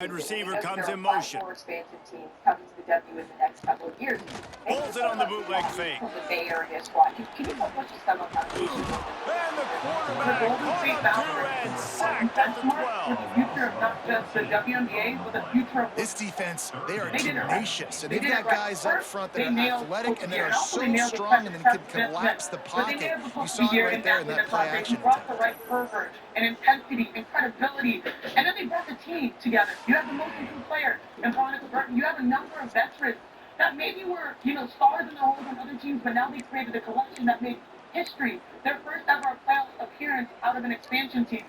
Wide receiver comes in motion. Expansion teams coming to the W in the next couple of years. Pulls it on the bootleg fake. From the Bay Area squad. Can you tell what you some of And the quarterback caught up to and sacked at the 12. For the future of not just the WNBA, but the future of this defense, they are tenacious. And they've got guys up front that are athletic and that are so strong and then can collapse the pocket. You saw it right there in that play action attempt. The right fervor and intensity and credibility. And then they brought the team together. You have the most improved player in Bonnet Burton. You have a number of veterans that maybe were, stars in the holes on other teams, but now they created a collection that made history. Their first ever playoff appearance out of an expansion team.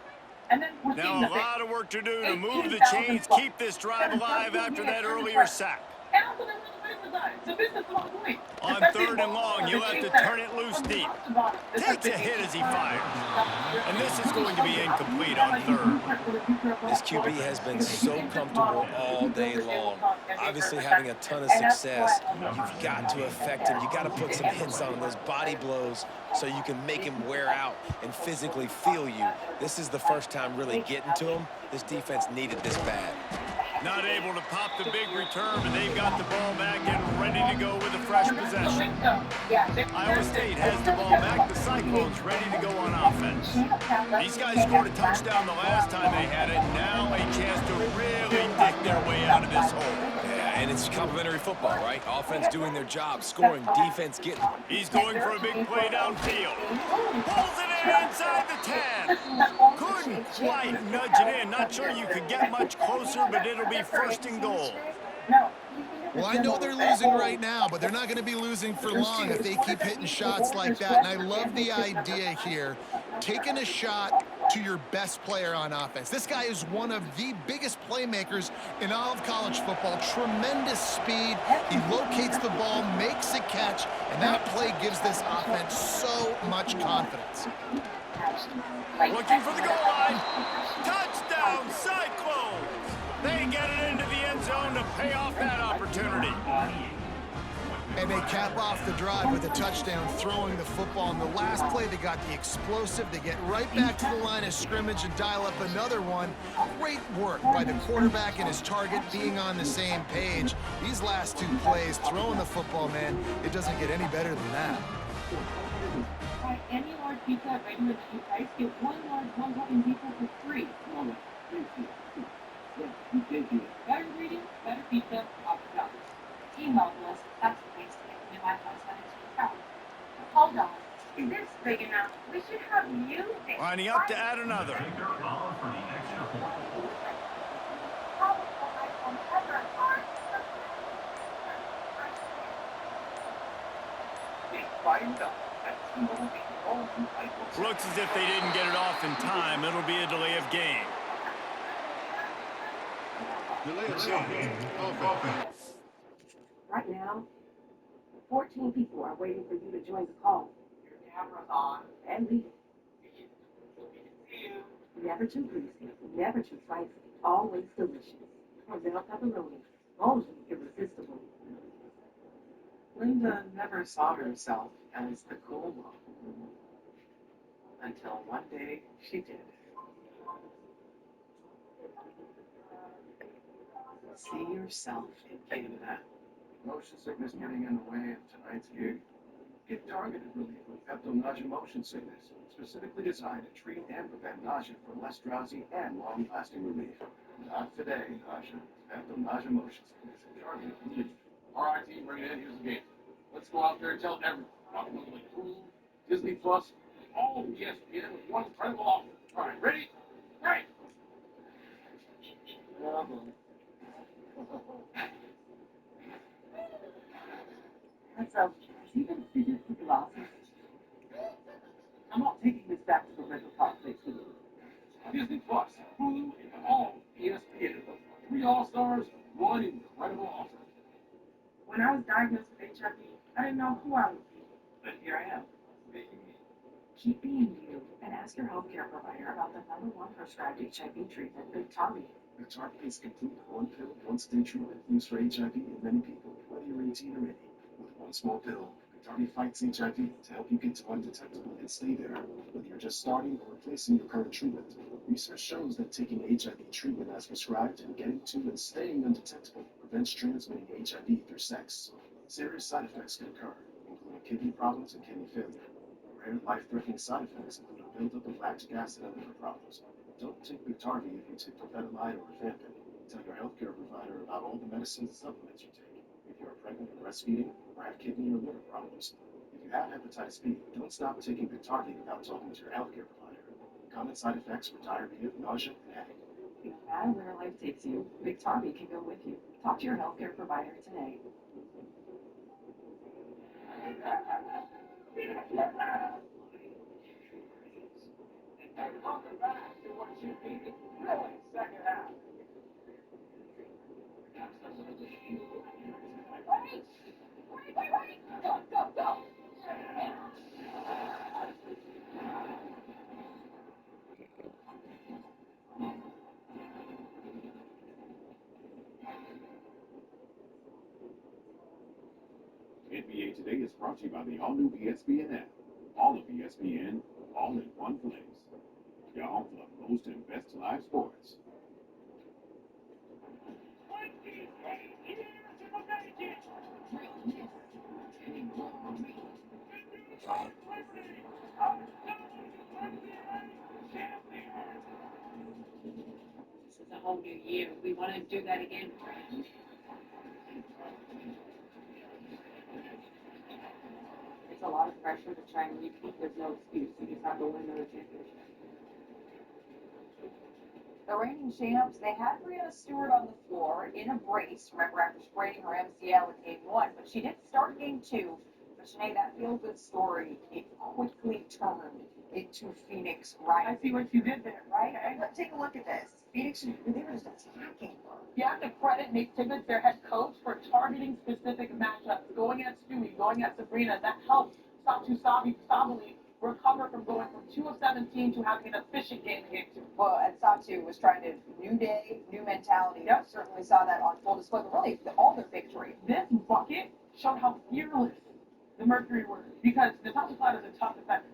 And then we're seeing a lot of work to do to move the chains, keep this drive alive after that earlier sack. And also they're really winning the line. It's a business long point. On 3rd and long, you'll have to turn it loose deep. Takes a hit as he fires. And this is going to be incomplete on 3rd. This QB has been so comfortable all day long. Obviously having a ton of success. You've got to affect him. You've got to put some hits on those body blows so you can make him wear out and physically feel you. This is the first time really getting to him. This defense needed this bad. Not able to pop the big return, but they've got the ball back and ready to go with a fresh possession. Iowa State has the ball back. The Cyclones ready to go on offense. These guys scored a touchdown the last time they had it. Now a chance to really dig their way out of this hole. And it's complimentary football, right? Offense doing their job, scoring, defense getting. He's going for a big play downfield. Pulls it in inside the 10. Couldn't quite nudge it in. Not sure you could get much closer, but it'll be 1st and goal. Well, I know they're losing right now, but they're not going to be losing for long if they keep hitting shots like that. And I love the idea here, taking a shot to your best player on offense. This guy is one of the biggest playmakers in all of college football. Tremendous speed. He locates the ball, makes a catch, and that play gives this offense so much confidence. Looking for the goal line. Touchdown, Cyclones! They get it into the end zone to pay off that opportunity. And they cap off the drive with a touchdown, throwing the football. In the last play, they got the explosive. They get right back to the line of scrimmage and dial up another one. Great work by the quarterback and his target being on the same page. These last 2 plays, throwing the football, man, it doesn't get any better than that. Any large pizza at regular price, get 1 large one-topping pizza for free. Better ingredients, better pizza, $100. Email us. That's the place to get new iPhones that is Hold on. Is this big enough? We should have you there. Lining up to add another. Looks as if they didn't get it off in time. It'll be a delay of game. Right now, 14 people are waiting for you to join the call. Your camera's on. And leave. Never too greasy, never too spicy, always delicious. Roselle pepperoni, always irresistible. Linda never saw herself as the cool one. Until one day she did. See yourself in Canada. Motion sickness getting in the way of tonight's gig. Get targeted relief with Pepto-Nausea Motion Sickness, specifically designed to treat and prevent nausea for less drowsy and long-lasting relief. Not today, nausea. Pepto-Nausea Motion Sickness. Targeted relief. All right, team, bring it in. Here's the game. Let's go out there and tell everyone about like Hulu, Disney Plus, all of ESPN with one incredible offer. All right, ready? Right. So, even fidget with glasses. I'm not taking this back to the rental car place with you. Disney Plus, Hulu, and all ESPN. 3 All-Stars, one incredible offer. When I was diagnosed with HIV, I didn't know who I would be. But here I am, making me. Keep being you and ask your healthcare provider about the #1 prescribed HIV treatment, Victoria. Victoria is complete one pill, one stage treatment used for HIV in many people, whether you're 18 or 80. With one small pill, Biktarvy fights HIV to help you get to undetectable and stay there, whether you're just starting or replacing your current treatment. Research shows that taking HIV treatment as prescribed and getting to and staying undetectable prevents transmitting HIV through sex. Serious side effects can occur, including kidney problems and kidney failure. Rare life-threatening side effects include a buildup of lactic acid and liver problems. Don't take Biktarvy if you take clofetamide or rifampin. Tell your healthcare provider about all the medicines and supplements you take. If you are pregnant or breastfeeding or have kidney or liver problems. If you have hepatitis B, don't stop taking Biktarvy without talking to your healthcare provider. Common side effects are diarrhea, nausea, and headache. No matter where life takes you, Biktarvy can go with you. Talk to your healthcare provider today. NBA Today is brought to you by the all-new ESPN app. All of ESPN, all in one place. Your home for the most and best live sports. This is a whole new year. We want to do that again. It's a lot of pressure to try and repeat. There's no excuse. You just have to win another championship. The reigning champs, they had Brianna Stewart on the floor in a brace, remember, after spraining her MCL in game one, but she did start game two. But Sinead, that feel-good story, it quickly turned into Phoenix I rising, see what you did there. right? Let's take a look at this. Phoenix, they were just attacking her. You have to credit Nate Tibbetts, their head coach, for targeting specific matchups, going at Stewie, going at Sabrina. That helped Satu Sabali recover from going from 2 of 17 to having an efficient game in game two. Well, and Satu was trying to, new day, new mentality. Yep. We certainly saw that on full display, but really, all their victory. This bucket showed how fearless the Mercury were, because Natasha Cloud is a tough defender.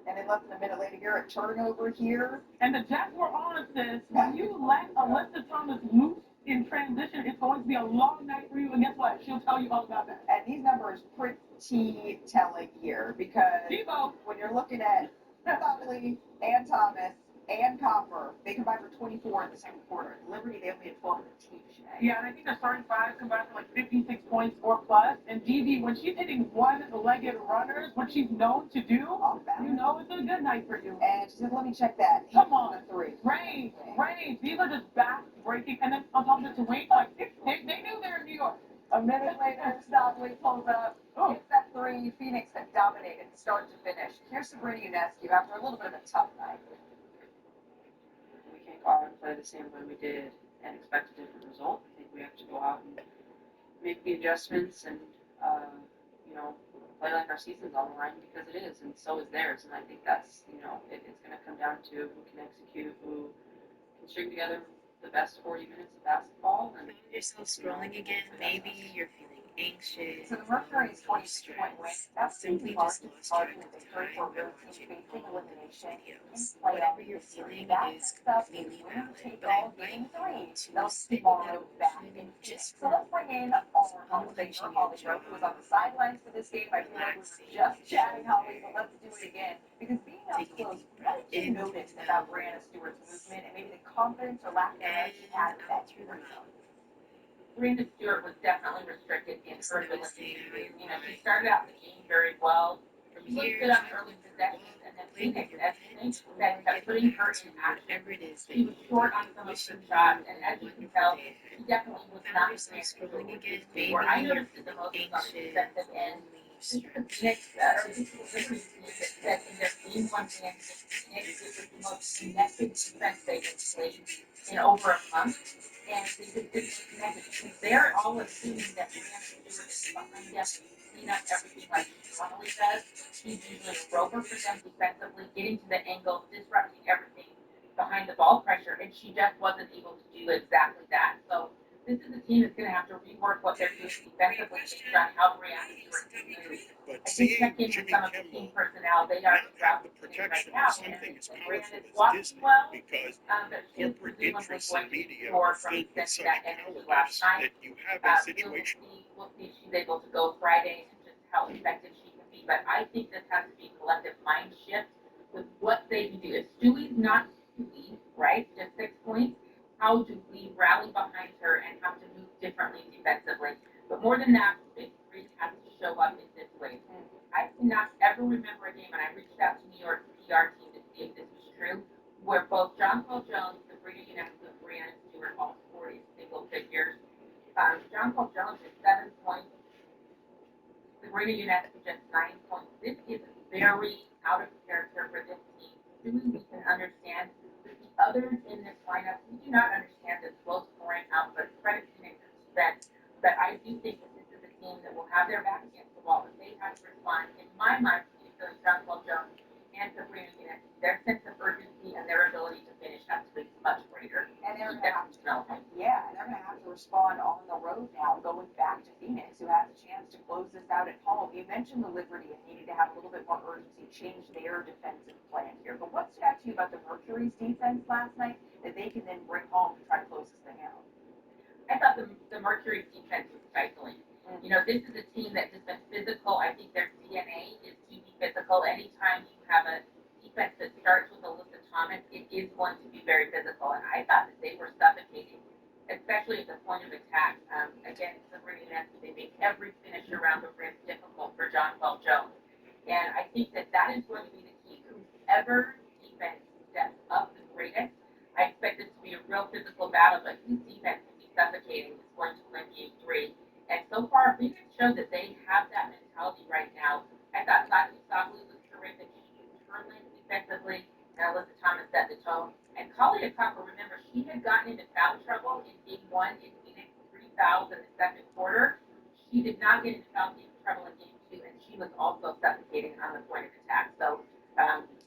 And then less than a minute later, you're a turnover here. And the Jets were on this. When you let Alyssa Thomas loose in transition, it's going to be a long night for you. And guess what? She'll tell you all about that. And these numbers pretty telling here, because Debo, when you're looking at Buckley and Thomas and Copper, they combined for 24 in the second quarter. At Liberty, they only had 12 in the team. yeah, and I think the starting five combined for like 56 points or plus. And DB, when she's hitting one-legged runners, what she's known to do, you know it's a good night for you. And she said, let me check that. Come on. A three. Range. These are just back breaking. And then on top of it, to wait, like, they knew they were in New York. A minute later, Stockley pulls up, hits that three. Phoenix had dominated start to finish. Here's Sabrina Ionescu after a little bit of a tough night. We can't go out and play the same way we did and expect a different result. I think we have to go out and make the adjustments and, play like our season's on the line, because it is, and so is theirs. And I think that's, it's going to come down to who can execute, who can string together the best 40 minutes of basketball. And Found yourself scrolling again, maybe you're feeling anxious, So the Mercury's 26-point win, that's simply marked just as lost part track of of the time for and real watching team all of elimination. these videos. Playoff Whatever you're history. feeling That is stuff completely is valid, take but I all game invite three. you They'll to sit in that tomorrow back in emotion Phoenix. just So for let's bring in our Hall of Famer, Holly Rowe, who was on the sidelines for this game. I feel like we were just chatting, Holly, but let's do it again. Because being up taking a close, deep what breath did you in through notice the about nose Brianna Stewart's movement and maybe the confidence or lack thereof she had and in that out through the mouth. Serena Stewart was definitely restricted in Just her noticing ability. how She started out the game very well. from She looked here, good on try early to possessions, and then play with Phoenix, your as pen Phoenix or kept get putting her back to in action. whatever it is that She was you're short on doing. some of Wishing her you shots, a and as you can wonderful tell, day ahead. she definitely was Found not yourself scrolling playing again, before. maybe I you're noticed it the most feeling on the anxious, defensive end. lonely, This is the stressed. Phoenix, or this is the Liberty team that in their game one game against Phoenix, it was the most connected defense they've played in over a month. And they just didn't connect it, because they're all assuming that Brianna Stewart is behind them, clean up everything like he normally does. He's usually a rover for them defensively, getting to the angle, disrupting everything behind the ball pressure, and she just wasn't able to do exactly that. So this is a team that's going to have to rework what they're doing defensively based on how to react to certain moves. I think check in with some of the team personnel. They are throughout the team right now. And Brandon is walking well, but she's presumably going to score from extending that energy last night. We'll see if she's able to go Friday and just how effective she can be. But I think this has to be a collective mind shift with what they can do. If Stewie's not Stewie, right, just 6 points, how do we rally behind her and have to move differently defensively? But more than that, Big Three has to show up in this way. I cannot ever remember a game, and I reached out to New York PR team to see if this was true, where both John Paul Jones, Sabrina Ionescu, and Brianna Stewart all scored in single figures. John Paul Jones is 7 points. Sabrina Ionescu just 9 points. This is very out of character for this team. Stewie, we can understand. But the others in this lineup, we do not understand this low scoring output. Credit to Nick Spence. But I do think that this is a team that will have their back against the wall. If they have to respond, in my mind, particularly John Paul Jones and Sabrina Ionescu, their sense of urgency and their ability to finish has to be much greater. And they're going to have to respond on the road now, going back to Phoenix, who has a chance to close this out at home. You mentioned the Liberty and needing to have a little bit more urgency, change their defensive plan here. But what stood out to you about the Mercury's defense last night that they can then bring home to try to close this thing out? I thought the Mercury's defense was stifling. You know, this is a team that has been physical. I think their DNA is to be physical. Anytime you have a defense that starts with Alyssa Thomas, it is going to be very physical. And I thought that they were suffocating, especially at the point of attack. Again, Sabrina Ionescu, they make every finish around the rim difficult for John Paul Jones. And I think that that is going to be the key. Whoever defense steps up the greatest, I expect this to be a real physical battle, but whose defense can be suffocating is going to win Game 3. And so far, Phoenix showed that they have that mentality right now. I thought Lati Saglu was terrific. She used her length defensively, and Alyssa Thomas set the tone. And Kalia Tucker, remember, she had gotten into foul trouble in Game 1 in Phoenix, 3 fouls in the second quarter. She did not get into foul trouble in Game 2, and she was also suffocating on the point of attack. So,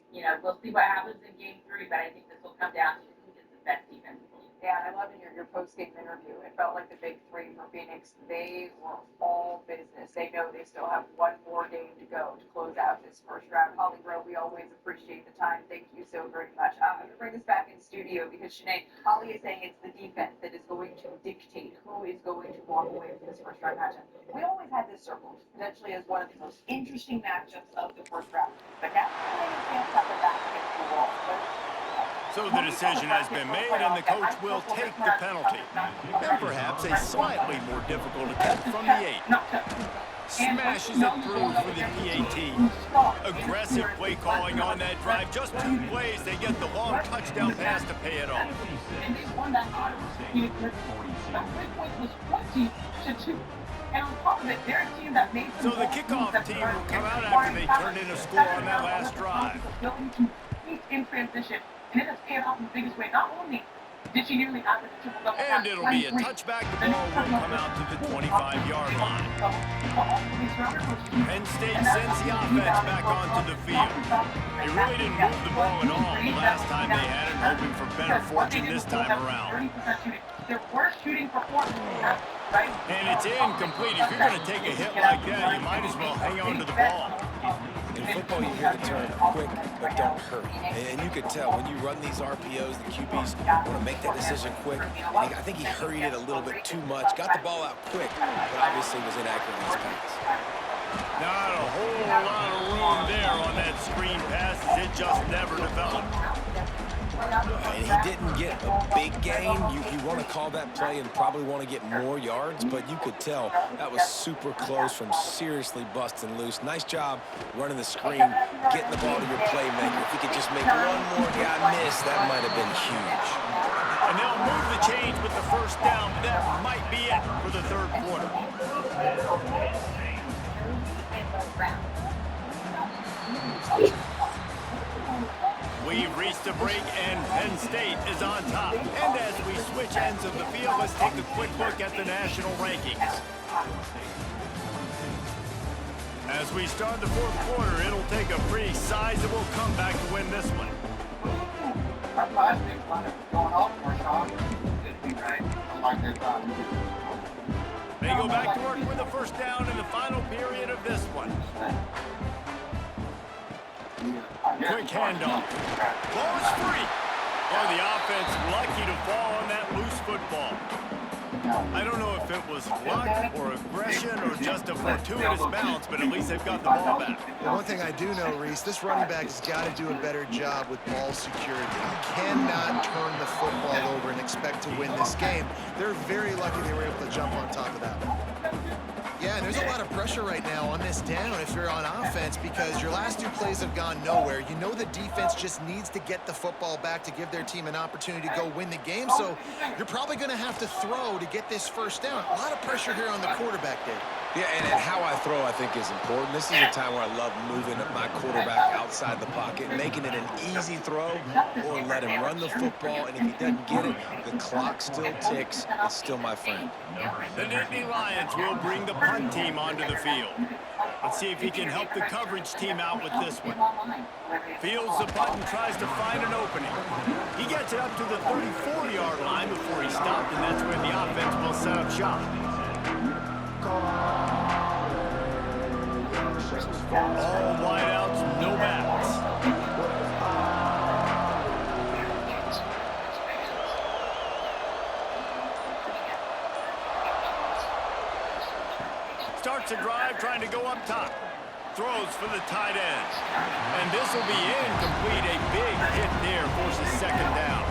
you know, we'll see what happens in Game 3, but I think this will come down to who is the best defensively. Yeah, and I love in your post-game interview. It felt like the Big Three for Phoenix, they were all business. They know they still have one more game to go to close out this first round. Holly Rowe, we always appreciate the time. Thank you so very much. I'm going to bring this back in studio because, Sinead, Holly is saying it's the defense that is going to dictate who is going to walk away from this first round matchup. We always had this circled, potentially as one of the most interesting matchups of the first round. But now we're going to chance up the back against the wall. So the decision has been made, and the coach will take the penalty. And perhaps a slightly more difficult attempt from the 8. Smashes it through for the PAT. Aggressive play calling on that drive. Just 2 plays, they get the long touchdown pass to pay it off. And they won that honor. That 3 points was 20-2. And on top of it, they're a team that made So the kickoff team will come out after they turned in a score on that last drive. In transition. And it has paid off in the biggest way. Not only did she nearly have the triple-double. And it'll be a touchback. The ball will come out to the 25-yard line. Penn State sends the offense back onto the field. They really didn't move the ball at all the last time they had it, hoping for better fortune this time around. They're worst shooting performance, right? And it's incomplete. If you're going to take a hit like that, you might as well hang on to the ball. In football, you hear the term quick, but don't hurry. And you could tell when you run these RPOs, the QBs want to make that decision quick. And I think he hurried it a little bit too much, got the ball out quick, but obviously was inaccurate in his pass. Not a whole lot of room there on that screen pass, as it just never developed. And he didn't get a big gain. You want to call that play and probably want to get more yards, but you could tell that was super close from seriously busting loose. Nice job running the screen, getting the ball to your playmaker. If he could just make one more guy miss, that might have been huge. And they'll move the chains with the first down, but that might be it for the third quarter. We've reached a break, and Penn State is on top. And as we switch ends of the field, let's take a quick look at the national rankings. As we start the fourth quarter, it'll take a pretty sizable comeback to win this one. Our plastic going off for Sean. Right. They go back to work with a first down in the final period of this one. Quick handoff. Ball is free. Oh, the offense lucky to fall on that loose football. I don't know if it was luck or aggression or just a fortuitous bounce, but at least they've got the ball back. Well, one thing I do know, Reese, this running back has got to do a better job with ball security. You cannot turn the football over and expect to win this game. They're very lucky they were able to jump on top of that. Yeah, and there's a lot of pressure right now on this down if you're on offense because your last two plays have gone nowhere. You know the defense just needs to get the football back to give their team an opportunity to go win the game, so you're probably going to have to throw to get this first down. A lot of pressure here on the quarterback, Dave. Yeah, and how I throw, I think, is important. This is a time where I love moving my quarterback outside the pocket, making it an easy throw, or let him run the football, and if he doesn't get it, the clock still ticks. It's still my friend. The Nittany Lions will bring the punt team onto the field. Let's see if he can help the coverage team out with this one. Fields the punt and tries to find an opening. He gets it up to the 34-yard line before he stopped, and that's when the offense will set up shop. All wideouts, no backs. Starts a drive trying to go up top. Throws for the tight end. And this will be incomplete. A big hit there forces second down.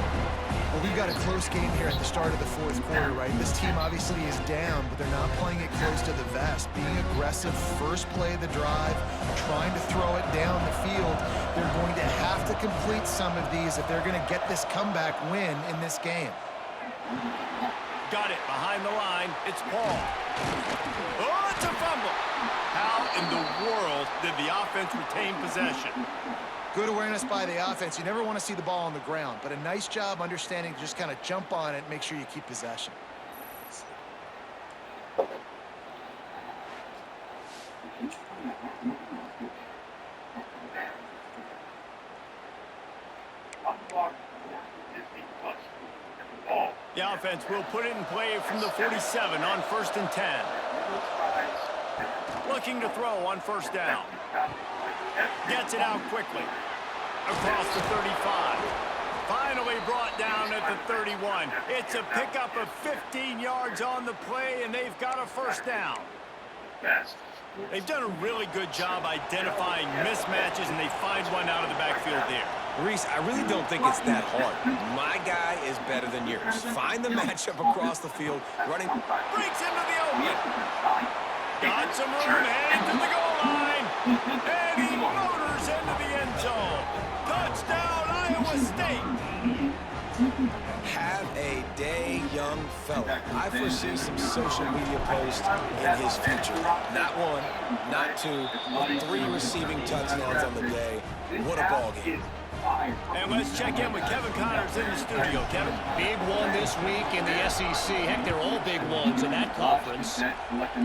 Well, we've got a close game here at the start of the fourth quarter, right? This team obviously is down, but they're not playing it close to the vest. Being aggressive, first play of the drive, trying to throw it down the field. They're going to have to complete some of these if they're going to get this comeback win in this game. Got it behind the line. It's Paul. Oh, it's a fumble. How in the world did the offense retain possession? Good awareness by the offense. You never want to see the ball on the ground, but a nice job understanding to just kind of jump on it and make sure you keep possession. The offense will put it in play from the 47 on 1st and 10. Looking to throw on first down. Gets it out quickly. Across the 35. Finally brought down at the 31. It's a pickup of 15 yards on the play, and they've got a first down. They've done a really good job identifying mismatches, and they find one out of the backfield there. Reese, I really don't think it's that hard. My guy is better than yours. Find the matchup across the field, running. Breaks into the open. Got some room, heading to the goal line. And he motors into the end zone. Touchdown, Iowa State. Have a day, young fella. I foresee some social media posts in his future. Not one, not two, but 3 receiving touchdowns on the day. What a ball game. And let's check in with Kevin Connors in the studio. Kevin? Big one this week in the SEC. Heck, they're all big ones in that conference.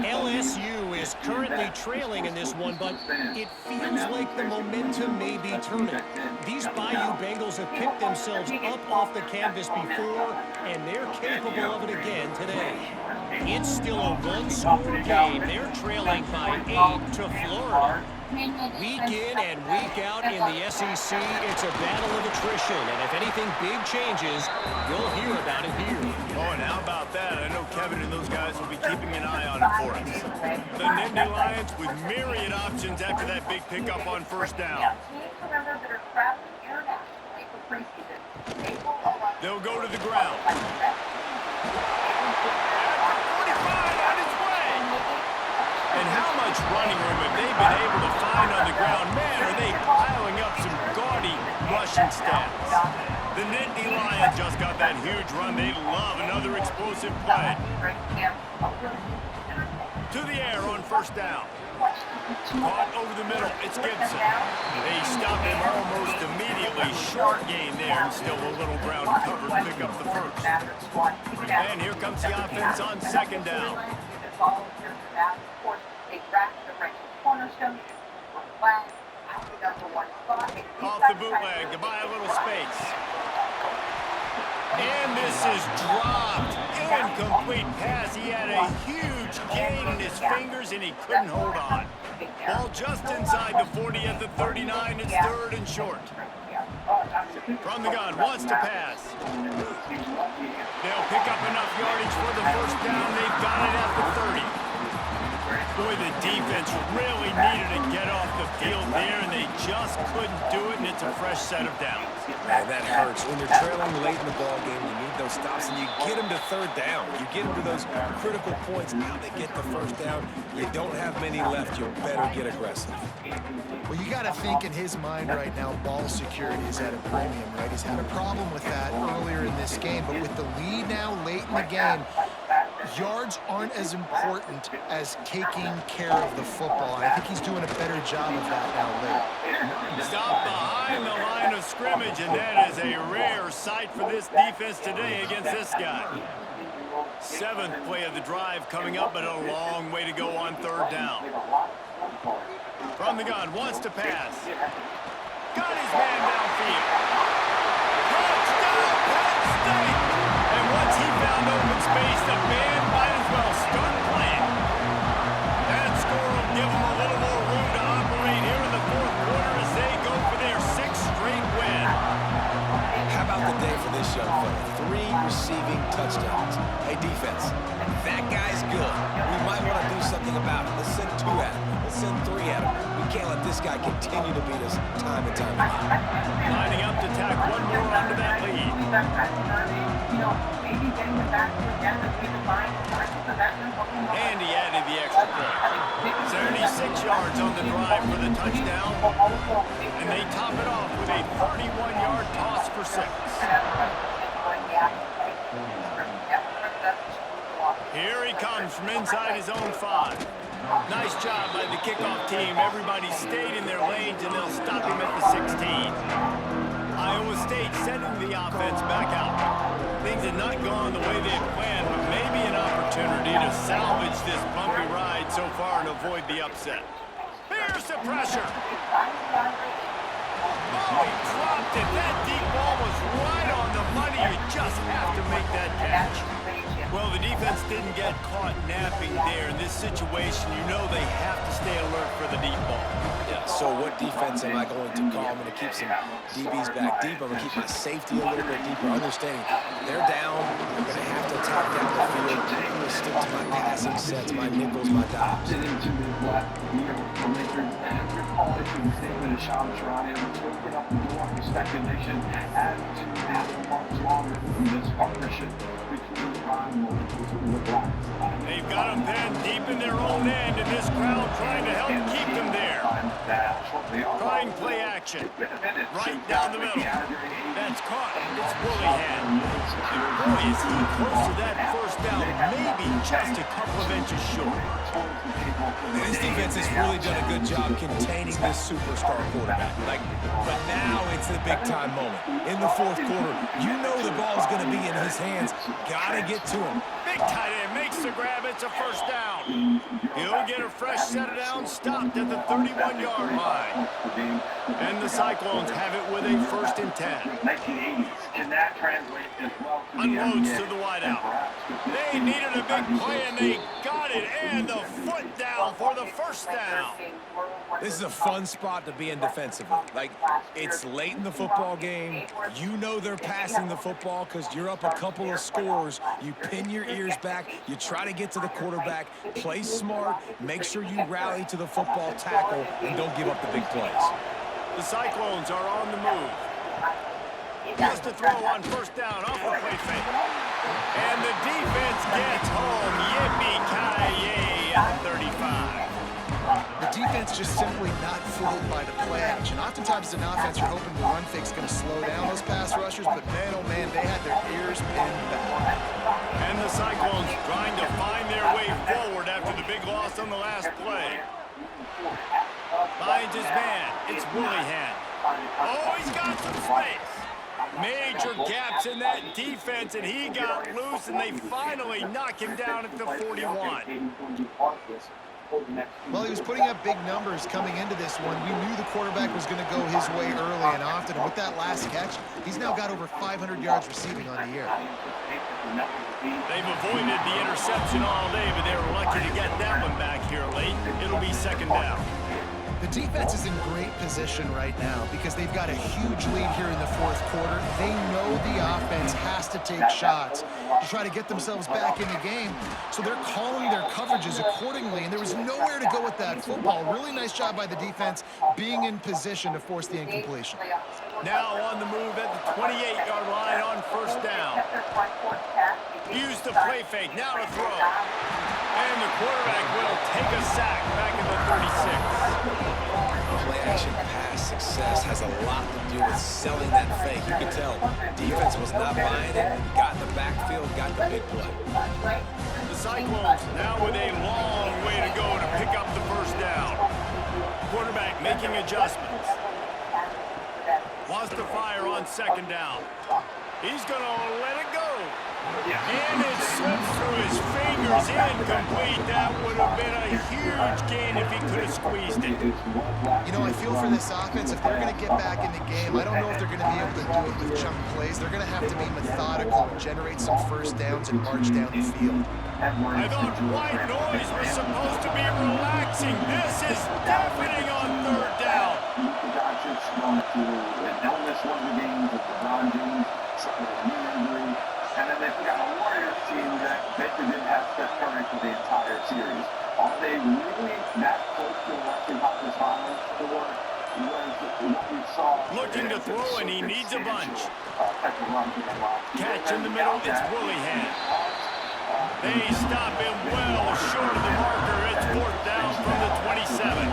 LSU is currently trailing in this one, but it feels like the momentum may be turning. These Bayou Bengals have picked themselves up off the canvas before, and they're capable of it again today. It's still a one-score game. They're trailing by 8 to Florida. Week in and week out in the SEC, it's a battle of attrition, and if anything big changes, you'll hear about it here. Oh, and how about that? I know Kevin and those guys will be keeping an eye on it for us. The Nittany Lions with myriad options after that big pickup on first down. They'll go to the ground. And how much running room have they been able to find on the ground? Man, are they piling up some gaudy rushing stats. The Nittany Lions just got that huge run. They love another explosive play. To the air on first down. Caught over the middle. It's Gibson. They stop him almost immediately. Short gain there. Still a little ground cover to pick up the first. And here comes the offense on second down. Off the bootleg to buy a little space. And this is dropped. Incomplete pass. He had a huge gain in his fingers, and he couldn't hold on. Ball just inside the 40 at the 39. It's 3rd and short. From the gun, wants to pass. They'll pick up enough yardage for the first down. They've got it at the 30. Boy, the defense really needed to get off the field there, and they just couldn't do it, and it's a fresh set of downs. Man, that hurts. When you're trailing late in the ball game, you need those stops, and you get them to 3rd down. You get them to those critical points. Now they get the 1st down. You don't have many left. You better get aggressive. Well, you got to think in his mind right now, ball security is at a premium, right? He's had a problem with that earlier in this game, but with the lead now late in the game, yards aren't as important as taking care of the football. I think he's doing a better job of that now late. Stop behind the line of scrimmage, and that is a rare sight for this defense today against this guy. 7th play of the drive coming up, but a long way to go on 3rd down. From the gun, wants to pass. Got his man downfield. Touchdown, Penn State! And once he found open space, the band might as well start playing. That score will give them a little more room to operate here in the 4th quarter as they go for their 6th straight win. How about the day for this young fella? 3 receiving touchdowns. Hey, defense, that guy's good. We might want to do something about it. Let's send 2 at him. Let's send 3 at him. We can't let this guy continue to beat us time and time again. Lining up to tack one more onto that lead. And he added the extra point. 76 yards on the drive for the touchdown. And they top it off with a 31-yard toss for 6. Here he comes from inside his own 5. Nice job by the kickoff team. Everybody stayed in their lanes, and they'll stop him at the 16. Iowa State sending the offense back out. Things had not gone the way they had planned, but maybe an opportunity to salvage this bumpy ride so far and avoid the upset. Here's the pressure. Oh, he dropped it. That deep ball was right on the money. You just have to make that catch. Well, the defense didn't get caught napping there. In this situation, you know they have to stay alert for the deep ball. Yeah, so what defense am I going to call? I'm going to keep some DBs back deep. I'm going to keep my safety a little bit deeper, understanding they're down. I'm going to have to attack down the field. I'm going to stick to my passing sets, my nickels, my dimes. They've got them then deep in their own end, and this crowd trying to help keep them there. Trying play action. Right down the middle. That's caught. It's Willingham. Boy, is he close to that 1st down. Maybe just a couple of inches short. This defense has really done a good job containing this superstar quarterback. But now it's the big-time moment. In the 4th quarter, you know the ball's going to be in his hands. Got to get to him. Big tight end makes the grab. It's a 1st down. He'll get a fresh set of downs, stopped at the 31-yard line. And the Cyclones have it with a 1st and 10. 1980s, can that translate as well to Unloads to the wideout. They needed a big play, and they got it. And the foot down for the 1st down. This is a fun spot to be in defensively. It's late in the football game. You know they're passing the football because you're up a couple of scores. You pin your ears back. You try to get to the quarterback. Play smart. Make sure you rally to the football tackle and don't give up the big plays. The Cyclones are on the move. Just to throw on 1st down off the play fake. And the defense gets home. Yippee-ki-yay at the 35. The defense just simply not fooled by the play action. Oftentimes as an offense, you're hoping the run fake's going to slow down those pass rushers, but man, oh man, they had their ears pinned back. And the Cyclones trying to find their way forward after the big loss on the last play. Finds his man. It's Willingham. Oh, he's got some space. Major gaps in that defense, and he got loose, and they finally knock him down at the 41. Well, he was putting up big numbers coming into this one. We knew the quarterback was going to go his way early and often. And with that last catch, he's now got over 500 yards receiving on the year. They've avoided the interception all day, but they were lucky to get that one back here late. It'll be second down. The defense is in great position right now because they've got a huge lead here in the fourth quarter. They know the offense has to take shots to try to get themselves back in the game, so they're calling their coverages accordingly, and there was nowhere to go with that football. Really nice job by the defense being in position to force the incompletion. Now on the move at the 28-yard line on first down. Use the play fake, now to throw. And the quarterback will take a sack back at the 36. Play-action pass success has a lot to do with selling that fake. You can tell defense was not buying it, got in the backfield, got the big play. The Cyclones now with a long way to go to pick up the first down. Quarterback making adjustments. Wants to fire on second down. He's going to let it go. And it slips through his fingers, incomplete. That would have been a huge gain if he could have squeezed it. You know, I feel for this offense, if they're going to get back in the game, I don't know if they're going to be able to do it with chunk plays. They're going to have to be methodical and generate some first downs and march down the field. I thought white noise was supposed to be relaxing. This is deafening on third down. And then they've got a Warriors team that basically didn't have Steph Curry for the entire series. Are they really that close to Western Conference Finals, or was what we saw? Looking to throw, and he needs a bunch. Catch in the middle, it's Willingham. They stop him well short of the marker. It's fourth down from the 27.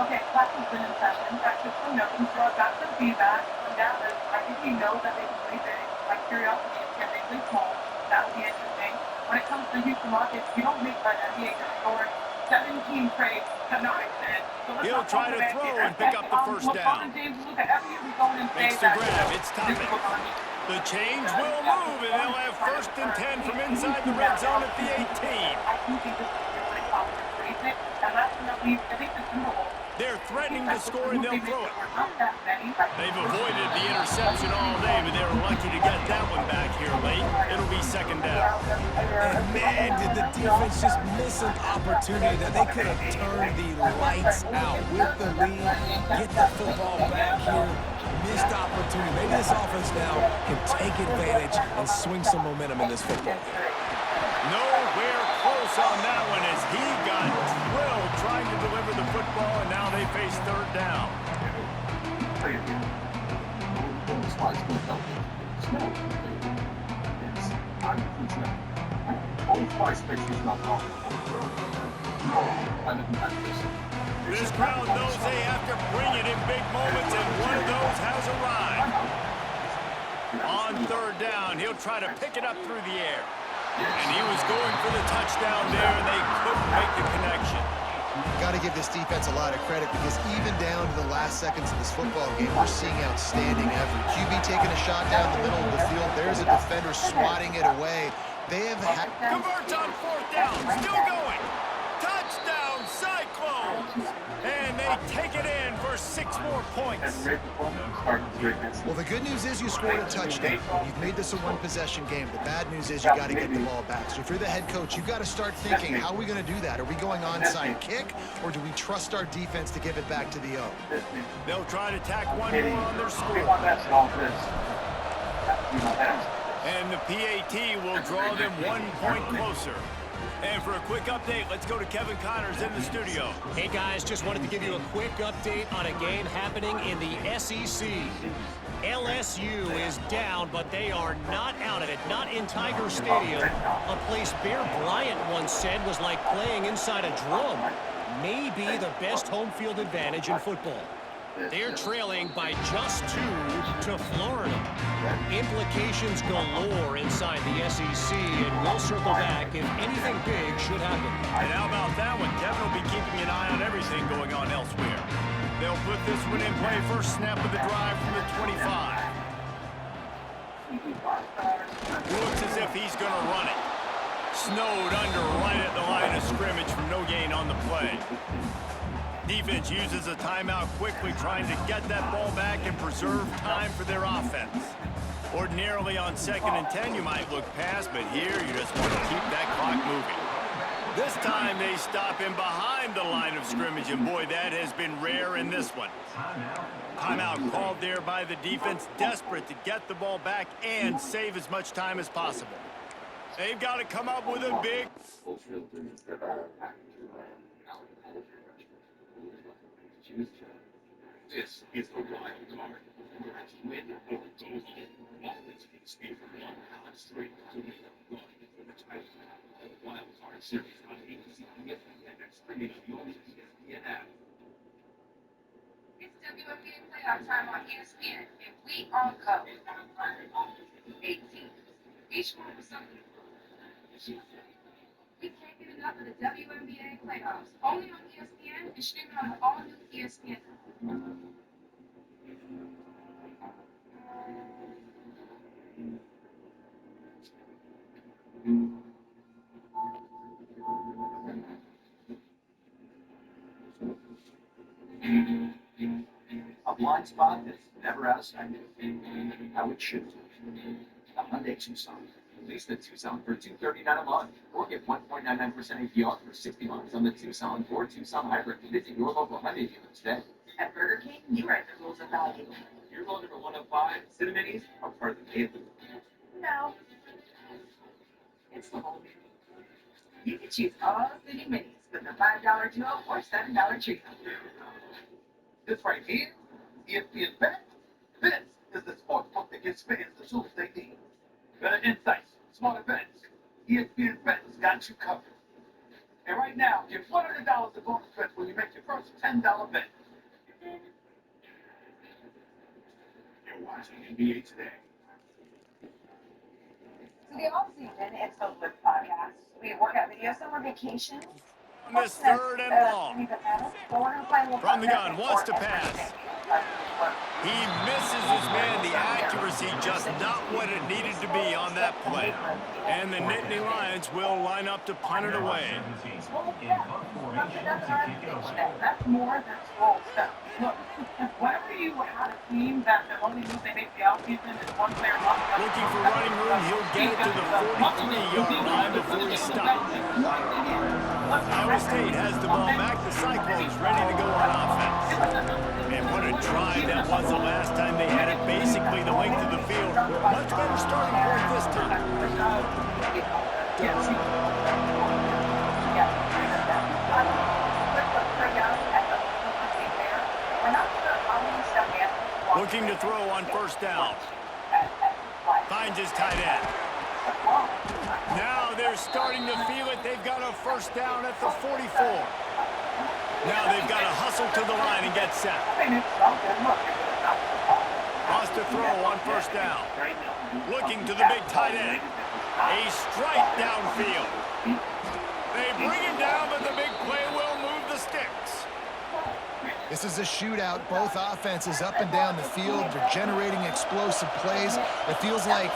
Okay, class has been in session. Practice some notes. So I've got some feedback from gathered. I think he knows that they can play big. My curiosity is, can they play small? That would be interesting. When it comes to Houston Rockets, you don't make an NBA historic 17 trades to not extend. So He'll try to throw and pick up the first down. Makes the grab. It's Toppin. The change will move, and they'll have first and 10 from inside the red zone at the 18. They're threatening to score, and they'll throw it. They've avoided the interception all day, but they were lucky to get that one back here late. It'll be second down. And man, did the defense just miss an opportunity that they could have turned the lights out with the lead, get the football back here. Missed opportunity. Maybe this offense now can take advantage and swing some momentum in this football. Nowhere close on that one as he got drilled trying to deliver the football, and now they face third down. This crowd knows they have to bring it in big moments, and one of those has arrived. On third down, he'll try to pick it up through the air. And he was going for the touchdown there, and they couldn't make the connection. Got to give this defense a lot of credit because even down to the last seconds of this football game, we're seeing outstanding effort. QB taking a shot down the middle of the field. There's a defender swatting it away. They have had... Converts on fourth down, still going. Touchdown, Cyclones! And they take it in for 6 more points. Well, the good news is you scored a touchdown. You've made this a one-possession game. The bad news is you got to get the ball back. So if you're the head coach, you've got to start thinking, how are we going to do that? Are we going onside kick, or do we trust our defense to give it back to the O? They'll try to tack one more on their score. And the PAT will draw them 1 point closer. And for a quick update, let's go to Kevin Connors in the studio. Hey, guys, just wanted to give you a quick update on a game happening in the SEC. LSU is down, but they are not out of it, not in Tiger Stadium, a place Bear Bryant once said was like playing inside a drum. Maybe the best home field advantage in football. They're trailing by just 2 to Florida. Implications galore inside the SEC, and we'll circle back if anything big should happen. And how about that one? Kevin will be keeping an eye on everything going on elsewhere. They'll put this one in play first snap of the drive from the 25. Looks as if he's going to run it. Snowed under right at the line of scrimmage from no gain on the play. Defense uses a timeout quickly, trying to get that ball back and preserve time for their offense. Ordinarily on 2nd and 10, you might look past, but here you just want to keep that clock moving. This time they stop him behind the line of scrimmage, and boy, that has been rare in this one. Timeout called there by the defense, desperate to get the ball back and save as much time as possible. They've got to come up with a big... This is the wild card. Win or go home. Offense can speed from 1 college straight to win or run for the title. The wild card series on ABC ESPN and streaming on your ESPN app. It's WNBA playoff time on ESPN, and we all go. 8 teams, each one with something. We can't get enough of the WNBA playoffs. Only on ESPN and streaming on the all-new ESPN. A blind spot that's never out of sight. How it should be. The Hyundai Tucson. Lease the Tucson for $239 a month, or get 1.99% APR for 60 months on the Tucson or Tucson Hybrid. Visit your local Hyundai dealer today. At Burger King, you write the rules of value. Your loan number 105, Cinnaminnies are part of the game. No. It's the whole menu. You can choose all city minis with the $5 duo or $7 trio. This right here, ESPN Bet. This is the sports book that gives fans the tools they need. Better insights, smarter bets. ESPN Bet has got you covered. And right now, get $100 of bonus bets when you make your first $10 bet. You're watching NBA Today. So the off-season is filled with podcasts. We have workout videos, summer vacations. This 3rd and long. From the gun, wants to pass. He misses his man. The accuracy just not what it needed to be on that play. And the Nittany Lions will line up to punt it away. That's more than small stuff. Look, whenever you have a team that the only move they make the offseason is one player looking for running room, he'll get it to the 43-yard line before he stops. Iowa State has the ball back. The Cyclones ready to go on offense. And what a drive that was the last time they had it, basically the length of the field. Much better starting point this time. Looking to throw on first down. Finds his tight end. Now they're starting to feel it. They've got a first down at the 44. Now they've got to hustle to the line and get set. Lost to throw on first down. Looking to the big tight end. A strike downfield. They bring him down, but the big play will move the sticks. This is a shootout. Both offenses up and down the field. They're generating explosive plays. It feels like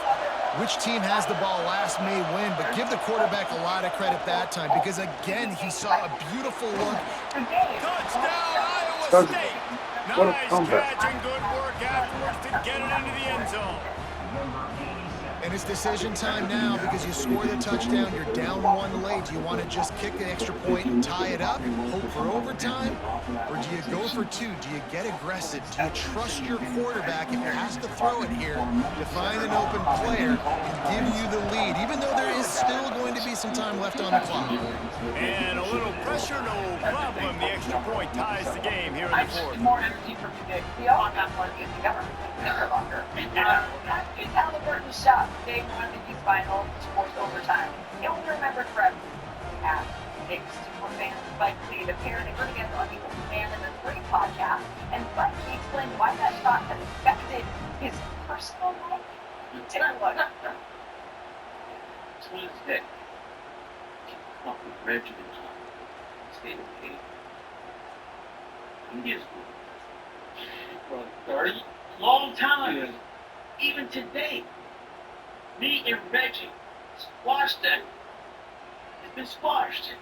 which team has the ball last may win, but give the quarterback a lot of credit that time because, again, he saw a beautiful look. Touchdown, Iowa State. Nice catch and good work afterwards to get it into the end zone. And it's decision time now because you score the touchdown, you're down 1 late. Do you want to just kick an extra point and tie it up, hope for overtime? Or do you go for 2? Do you get aggressive? Do you trust your quarterback if he has to throw it here to find an open player and give you the lead, even though there is still going to be some time left on the clock? And a little pressure, no problem. The extra point ties the game here in the fourth. More energy from the on-that one is the government. It's Halliburton's shot. They won the East Final, which forced overtime. It will be remembered forever. At Nick's Super Fans, Spike Lee, the parent and against on the Old Man in the 3 podcast, and Spike Lee explained why that shot has affected his personal life Take a look. Tuesday. Come up with Reggie State of Cape. He is good. For a long time. Yeah. Even today. Me and Reggie squashed it. It's been squashed.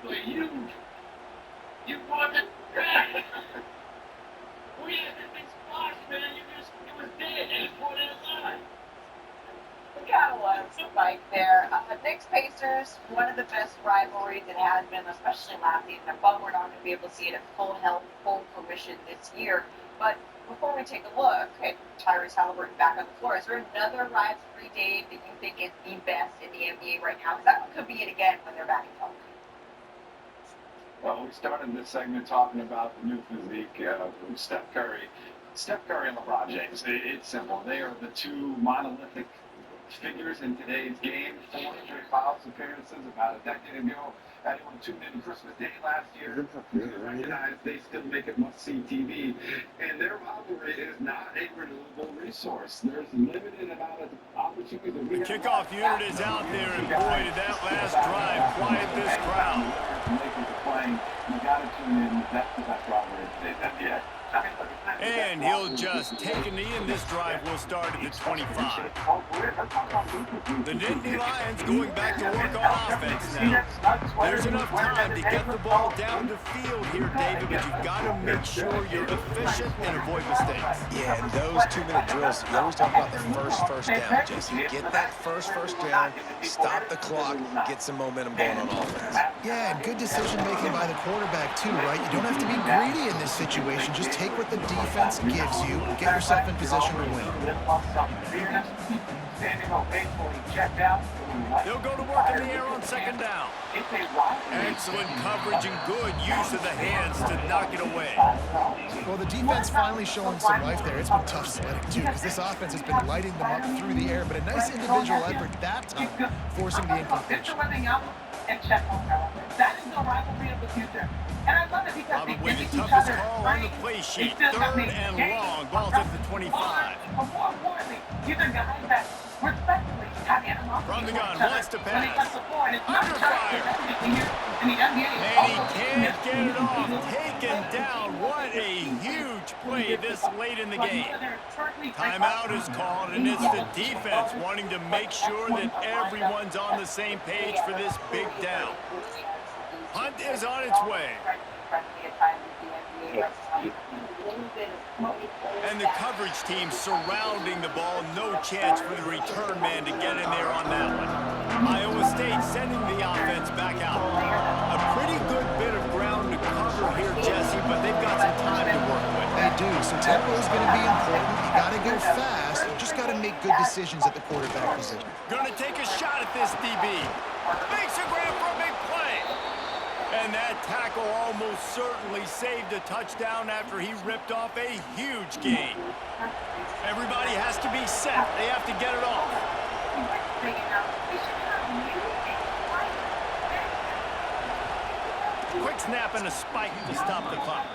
But you brought it back. We had been squashed, man. It was dead, and you brought it aside. We gotta let him spike there. Knicks Pacers, one of the best rivalries it has been, especially last season. But we're not going to be able to see it at full health, full fruition this year. But before we take a look at Tyrese Halliburton back on the floor, is there another rivalry, Dave, that you think is the best in the NBA right now? Because that one could be it again when they're back in health. Well, we started this segment talking about the new physique from Steph Curry. Steph Curry and LeBron James, it's simple. They are the two monolithic figures in today's game. 400 finals appearances about a decade ago. Anyone tuned in Christmas Day last year, recognize they still make it must-see TV. And their rivalry is not a renewable resource. There's limited amount of opportunities. The kickoff unit is out there, and boy, did that last drive quiet this crowd. You got to tune in. That's the best rivalry in today's NBA. And he'll just take a knee, and this drive will start at the 25. The Nittany Lions going back to work on offense now. There's enough time to get the ball down the field here, David, but you've got to make sure you're efficient and avoid mistakes. Yeah, and those 2-minute drills, you always talk about the first down, Jesse. Get that first down, stop the clock, get some momentum going on offense. Yeah, and good decision-making by the quarterback, too, right? You don't have to be greedy in this situation. Just take what the defense gives you and get yourself in position to win. They'll go to work in the air on second down. Excellent coverage and good use of the hands to knock it away. Well, the defense finally showing some life there. It's been tough sledding, too, because this offense has been lighting them up through the air, but a nice individual effort that time, forcing the incompletion. That is the rivalry of the future. And I love it because probably the toughest call on the play sheet. 3rd and long. Ball's at the 25. But more importantly, these are guys that respectfully have animosity. From the gun, wants to pass. Under fire. And he can't get it off. Taken down. What a huge play this late in the game. Timeout is called, and it's the defense wanting to make sure that everyone's on the same page for this big down. Hunt is on its way. And the coverage team surrounding the ball. No chance for the return man to get in there on that one. Iowa State sending the offense back out. A pretty good bit of ground to cover here, Jesse, but they've got some time to work with. They do. So tempo is going to be important. You got to go fast. You just got to make good decisions at the quarterback position. Going to take a shot at this DB. Makes a grab for a big play. And that tackle almost certainly saved a touchdown after he ripped off a huge gain. Everybody has to be set. They have to get it off. Quick snap and a spike to stop the clock.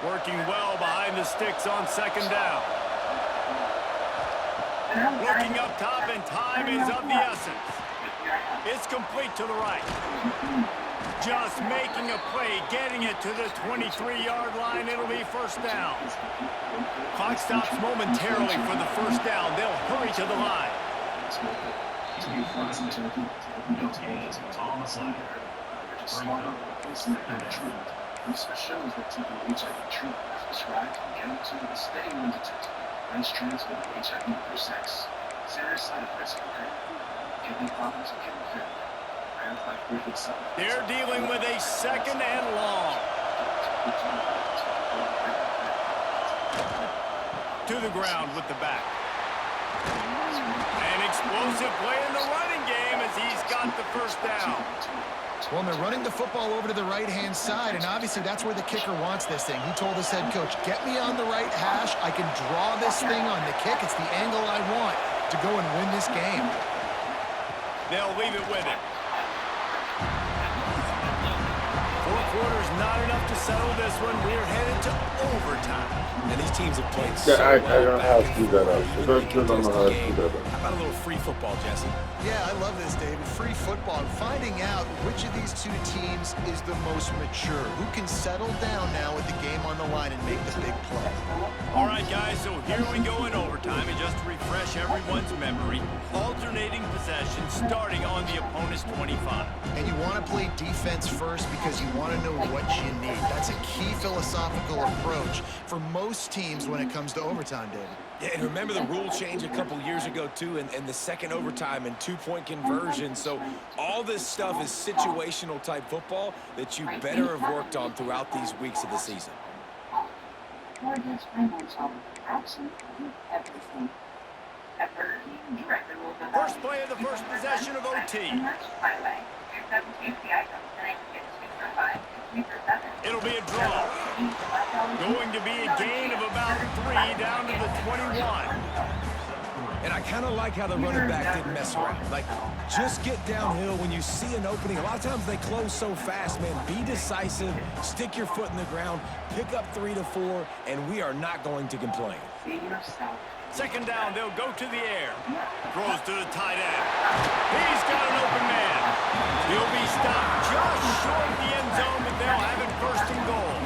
Working well behind the sticks on second down. Looking up top, and time is of the essence. It's complete to the right. Just making a play, getting it to the 23-yard line. It'll be first down. Clock stops momentarily for the first down. They'll hurry to the line. Research shows that taking HIV treatment as prescribed can guarantee the steady undetected rates transmitted HIV through sex. Serious side effects occur. Kidney problems and kidney failure. They're dealing with a second and long. To the ground with the back. An explosive play in the running game as he's got the first down. Well, they're running the football over to the right-hand side, and obviously that's where the kicker wants this thing. He told his head coach, get me on the right hash. I can draw this thing on the kick. It's the angle I want. to go and win this game. They'll leave it with him. 4 quarters not enough to settle this one. We're headed to overtime. And these teams have played Yeah, so I well don't know how back to and screw that forth, up. even So in a I don't know contested how to game. screw that up. How about a little free football, Jesse? Yeah, I love this, David. Free football. Finding out which of these two teams is the most mature. Who can settle down now with the game on the line and make the big play. All right, guys, so here we go in overtime. And just to refresh everyone's memory, alternating possession starting on the opponent's 25. And you want to play defense first because you want to know what you need. That's a key philosophical approach for most teams when it comes to overtime, David. Yeah, and remember the rule change a couple years ago, too, and the second overtime and 2-point conversion. So all this stuff is situational type football that you better have worked on throughout these weeks of the season. First play of the first possession of OT. It'll be a draw. Going to be a gain of about 3 down to the 21. And I kind of like how the running back didn't mess around. Like, just get downhill when you see an opening. A lot of times they close so fast, man. Be decisive, stick your foot in the ground, pick up 3 to 4, and we are not going to complain. Second down, they'll go to the air. Throws to the tight end. He's got an open man. He'll be stopped just short of the end zone, but they'll have it first and goal.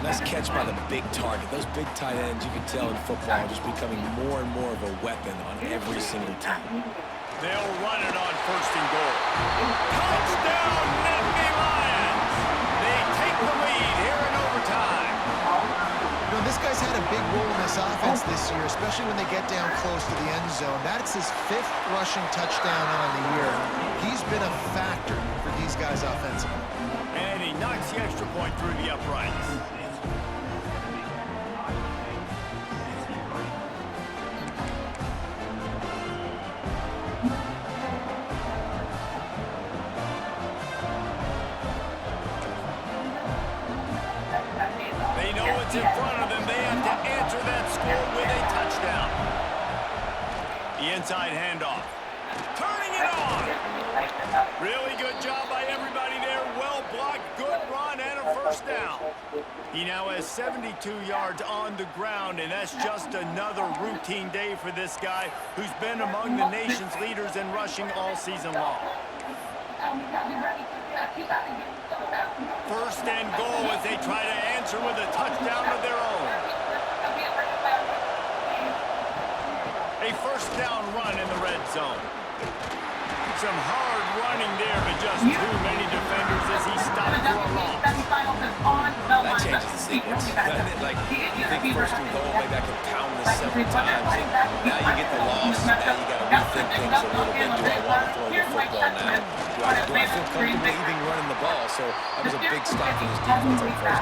Nice catch by the big target. Those big tight ends, you can tell in football, are just becoming more and more of a weapon on every single team. They'll run it on first and goal. Touchdown, Nittany Lions! They take the lead here in overtime. You know, this guy's had a big role in this offense this year, especially when they get down close to the end zone. That's his 5th rushing touchdown on the year. He's been a factor for these guys offensively. And he knocks the extra point through the uprights. They know what's in front of them. They have to answer that score with a touchdown. The inside handoff. Turning it on. Really good job by everybody there. Well blocked, good run, and a first down. He now has 72 yards on the ground, and that's just another routine day for this guy who's been among the nation's leaders in rushing all season long. First and goal as they try to answer with a touchdown of their own. A first down run in the red zone. Some hard running there, but just too many defenders as he stopped for a loss. That changes the sequence, doesn't it? Like, you think first and goal, maybe I can pound this several times. Now you get the loss. Now you got to rethink things a little bit. Do I want to throw the football now? Do I feel comfortable even running the ball? So that was a big stop for this defense on first down.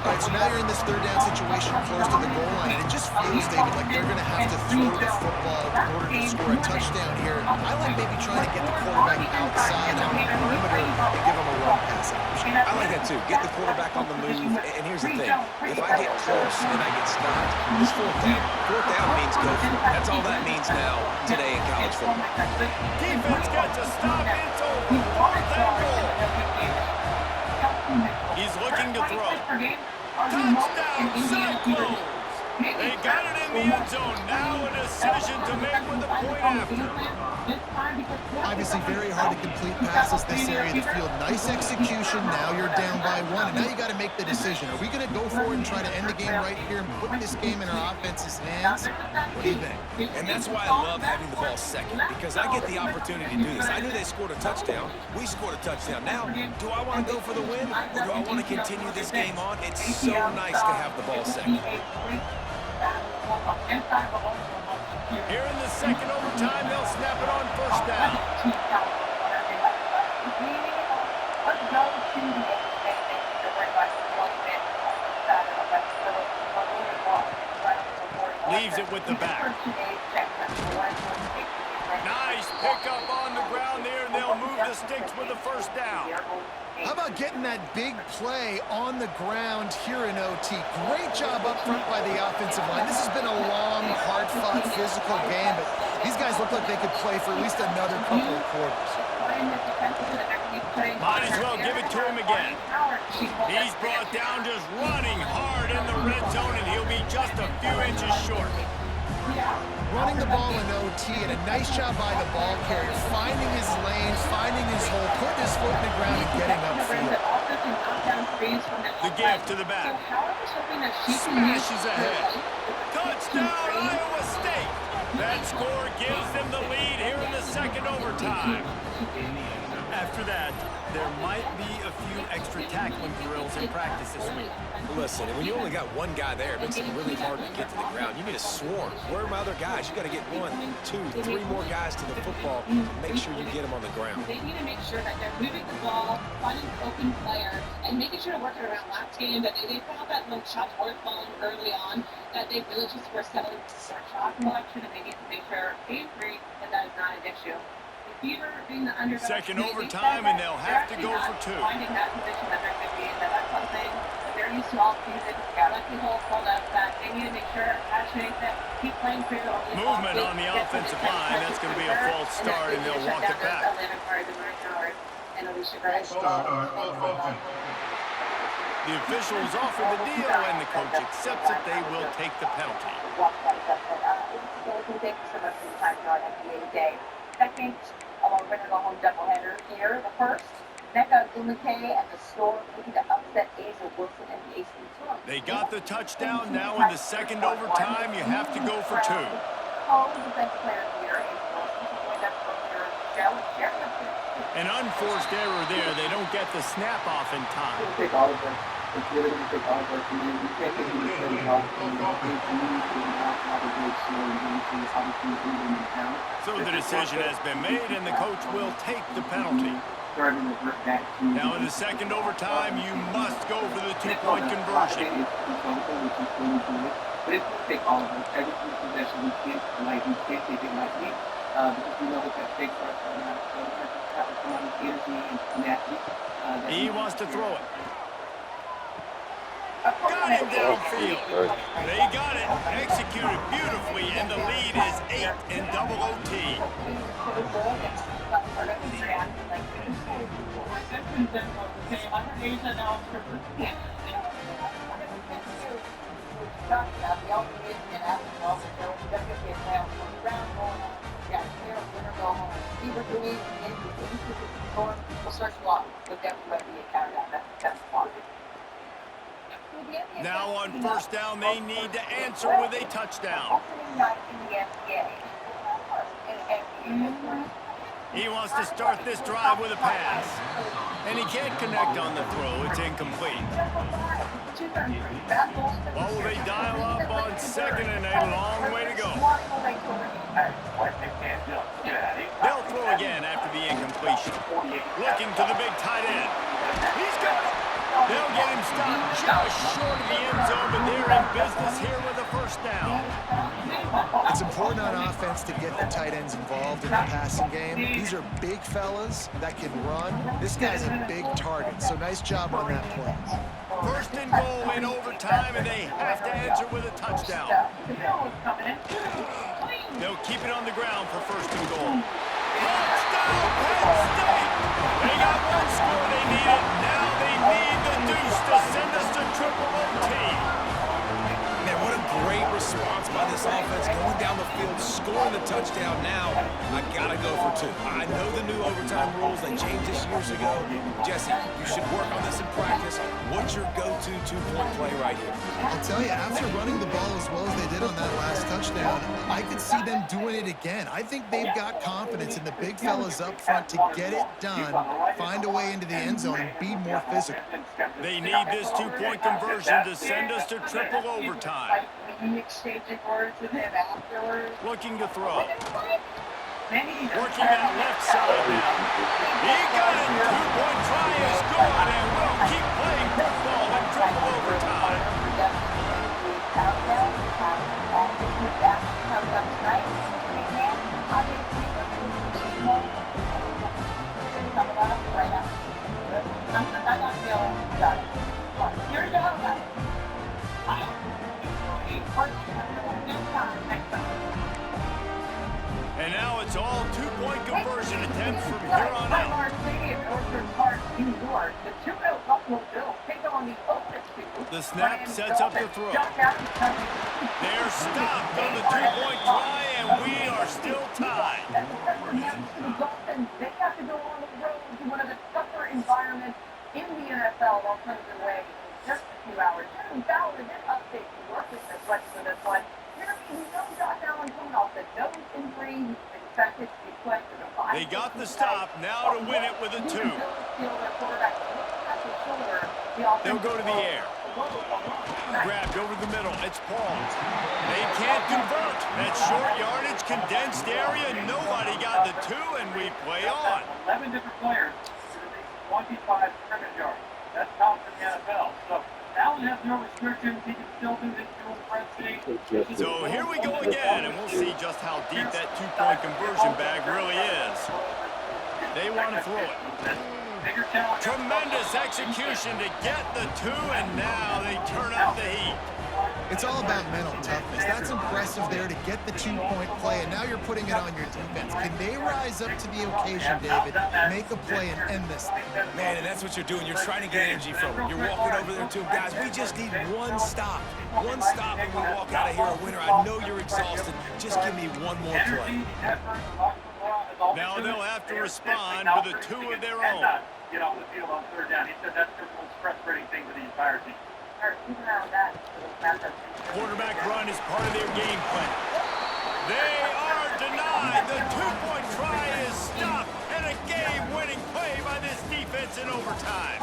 All right, so now you're in this 3rd down situation close to the goal line, and it just feels, David, like they're going to have to throw the football in order to score a touchdown here. I like maybe trying to get the quarterback outside on the perimeter and give him a run pass option. I like that too. Get the quarterback on the move. And here's the thing. If I get close and I get stopped, it's 4th down. 4th down means go for it. That's all that means now today in college football. Defense gets a stop. It's over. 4th and goal. He's looking to throw. Touchdown, Cyclones! They got it in the end zone. Now a decision to make with a point after. Obviously very hard to complete passes this area of the field. Nice execution. Now you're down by 1, and now you got to make the decision. Are we going to go for it and try to end the game right here and put this game in our offense's hands? What do you think? And that's why I love having the ball second, because I get the opportunity to do this. I knew they scored a touchdown. We scored a touchdown. Now, do I want to go for the win, or do I want to continue this game on? It's so nice to have the ball second. Here in the second overtime, they'll snap it on first down. Leaves it with the back. Nice pickup on the ground there, and they'll move the sticks with a first down. How about getting that big play on the ground here in OT? Great job up front by the offensive line. This has been a long, hard-fought, physical game, but these guys look like they could play for at least another couple of quarters. Might as well give it to him again. He's brought down just running hard in the red zone, and he'll be just a few inches short. Running the ball in OT, and a nice job by the ball carrier, finding his lane, finding his hole, putting his foot in the ground, and getting upfield. The give to the back. Smashes ahead. Touchdown, Iowa State! That score gives them the lead here in the second overtime. After that, there might be a few extra tackling drills in practice this week. Listen, when you only got one guy there, it makes it really hard to get to the ground. You need a swarm. Where are my other guys? You got to get 1, 2, 3 more guys to the football to make sure you get them on the ground. They need to make sure that they're moving the ball, finding the open player, and making sure to work it around. Last game, that they found that when shots were falling early on, that they really just were settling for shot selection, and they need to make sure game-free that is not an issue. Second overtime, and they'll have to go for 2. Finding that position that they're going to be in, that's something that they're used to all season. Let people hold up that they need to make sure, actually, that keep playing through. Movement on the offensive line. That's going to be a false start, and they'll walk it back. The officials offer the deal, and the coach accepts it. They will take the penalty. Second, we're going to go home doubleheader here. The first, Mecca Gumake and the Storm looking to upset Aza Wilson and the AC Storm. They got the touchdown. Now in the second overtime, you have to go for 2. An unforced error there. They don't get the snap off in time. So the decision has been made, and the coach will take the penalty. Now in the second overtime, you must go for the 2-point conversion. He wants to throw it. Got him downfield. They got it. Executed beautifully, and the lead is 8 in double OT. Now on first down, they need to answer with a touchdown. He wants to start this drive with a pass. And he can't connect on the throw. It's incomplete. What will they dial up on second and a long way to go? They'll throw again after the incompletion. Looking to the big tight end. He's got it. They'll get him stopped just short of the end zone, but they're in business here with a first down. It's important on offense to get the tight ends involved in the passing game. These are big fellas that can run. This guy's a big target, so nice job on that play. First and goal in overtime, and they have to answer with a touchdown. They'll keep it on the ground for first and goal. Touchdown, Penn State! They got one score they needed. Now they need the deuce to send us to triple OT. Man, what a great response by this offense, going down the field, scoring the touchdown. Now, I gotta go for 2. I know the new overtime rules, they changed this years ago. Jesse, you should work on this in practice. What's your go-to 2-point play right here? I'll tell you, after running the ball as well as they did on that last touchdown, I could see them doing it again. I think they've got confidence in the big fellas up front to get it done, find a way into the end zone, and be more physical. They need this 2-point conversion to send us to triple overtime. Looking to throw. Working that left side now. He got it. 2-point try is good, and we'll keep playing football in triple overtime. And now it's all two-point conversion attempts from here on out. The snap sets up the throw. They're stopped on the two-point try, and we are still tied. They have to go on the road to one of the tougher environments in the NFL while playing away in just a few hours. Jeremy Fowler did update New York with the flex for this one. We know Josh Allen coming off the nose injury. He's expected to be playing for the 5. They got the stop, now to win it with a 2. They'll go to the air. Grabbed over the middle. It's Paul. They can't convert. That short yardage, condensed area. Nobody got the 2, and we play on. 11 different players. 25 scrimmage yards. That's top in the NFL. So Allen has no restrictions. He can still do this dual threat thing. So here we go again, and we'll see just how deep that two-point conversion bag really is. They want to throw it. Tremendous execution to get the 2, and now they turn up the heat. It's all about mental toughness. That's impressive there to get the 2-point play, and now you're putting it on your defense. Can they rise up to the occasion, David, make a play and end this thing? Man, and that's what you're doing. You're trying to get energy from them. You're walking over there to them. Guys, we just need one stop. One stop and we walk out of here a winner. I know you're exhausted. Just give me one more play. Now they'll have to respond with a 2 of their own. Get off the field on third down. He said that's the most frustrating thing for the entire team. Quarterback run is part of their game plan. They are denied. The 2-point try is stopped, and a game-winning play by this defense in overtime.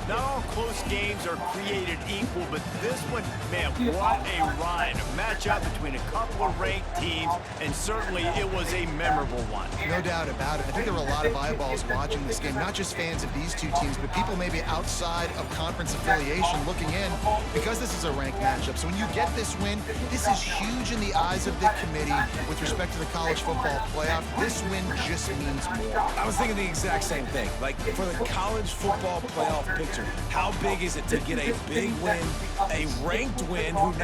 Not all close games are created equal, but this one, man, what a ride. A matchup between a couple of ranked teams, and certainly it was a memorable one. No doubt about it. I think there were a lot of eyeballs watching this game, not just fans of these two teams, but people maybe outside of conference affiliation looking in, because this is a ranked matchup. So when you get this win, this is huge in the eyes of the committee with respect to the college football playoff. This win just means more. I was thinking the exact same thing. Like, for the college football playoff picture, how big is it to get a big win, a ranked win, who now